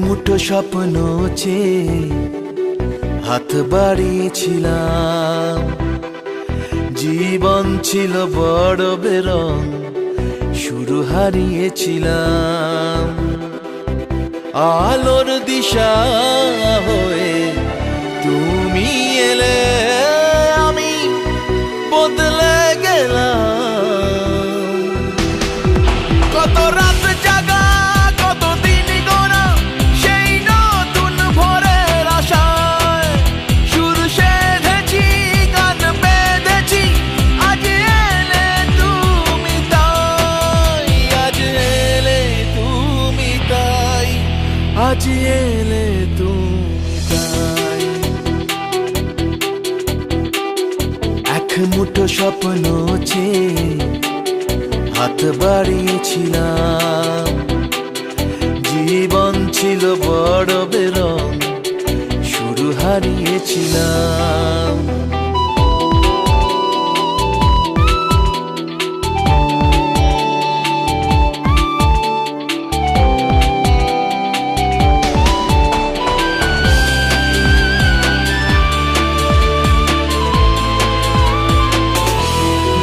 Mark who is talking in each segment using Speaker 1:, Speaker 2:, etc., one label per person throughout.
Speaker 1: মুঠো স্বপ্ন চেয়ে হাত বাড়িয়েছিলাম। জীবন ছিল বড় বেরং, শুরু হারিয়েছিলাম। আলোর দিশা হয়ে তুমি এলে, আমি বদলে গেলাম। কত রাত জাগা, কত দিন গোনা, সেই নতুন ভোরের আশায় সুর সেধেছি, গান বেঁধেছি। আজ এলে তুমি তাই, আজ এলে তুমি তাই, আজ এলে তুমি তাই। এক মুঠো স্বপ্ন চেয়ে হাত বাড়িয়েছিলাম। জীবন ছিল বড় বেরং, শুরু হারিয়েছিলাম।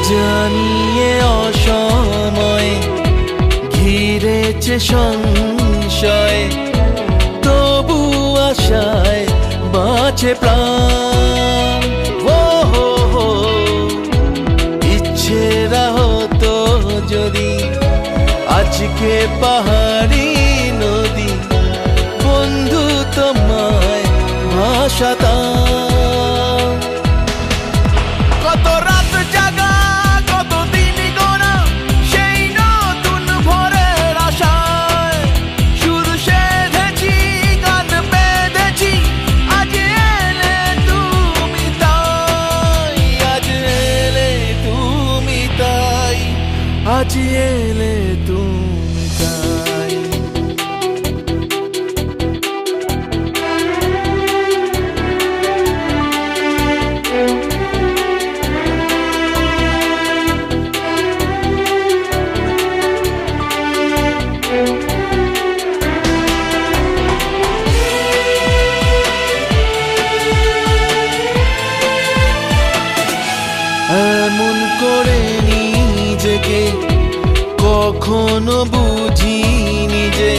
Speaker 1: জানিয়ে অসময়ে ঘিরেছে সংশয়, তবু আশায় বাঁচে প্রাণ। ও হো হো, ইচ্ছেরা হতো যদি আজকে পাহাড়ি নদী, বন্ধু তোমায় ভাসাতাম। কত রাত জাগা, কত দিন গোনা, সেই নতুন ভোরের আশায় সুর সেধেছি, গান বেঁধেছি। আজ এলে তুমি তাই, আজ এলে তুমি তাই, আজ এলে তুমি তাই। এমন করে নিজেকে কখনো বুঝিনি যে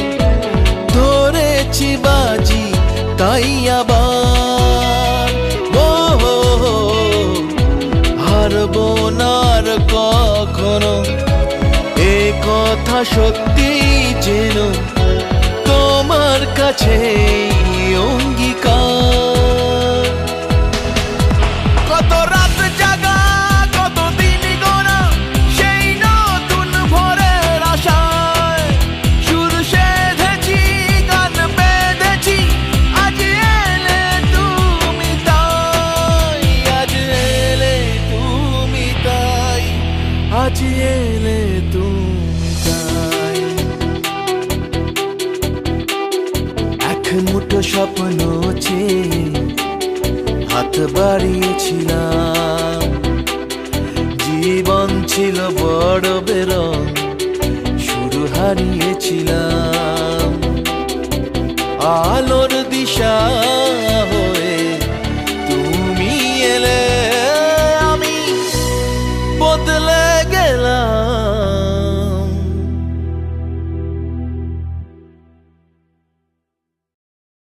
Speaker 1: ধরেছি বাজি, তাই আবার ও হো হো, হারবো না আর কখনো। এ কথা সত্যি যেন তোমার কাছে অঙ্গীকার। কত রাত জাগা, কত দিন গোনা, সেই নতুন ভোরের আশায় সুর সেধেছি, গান বেঁধেছি। আজ এলে তুমি তাই, আজ এলে তুমি তাই, আজ এলে তুমি তাই। এক মুঠো স্বপ্ন চেয়ে হাত বাড়িয়েছিলাম। জীবন ছিল বড় বেরং, শুরু হারিয়েছিলাম। আলোর দিশা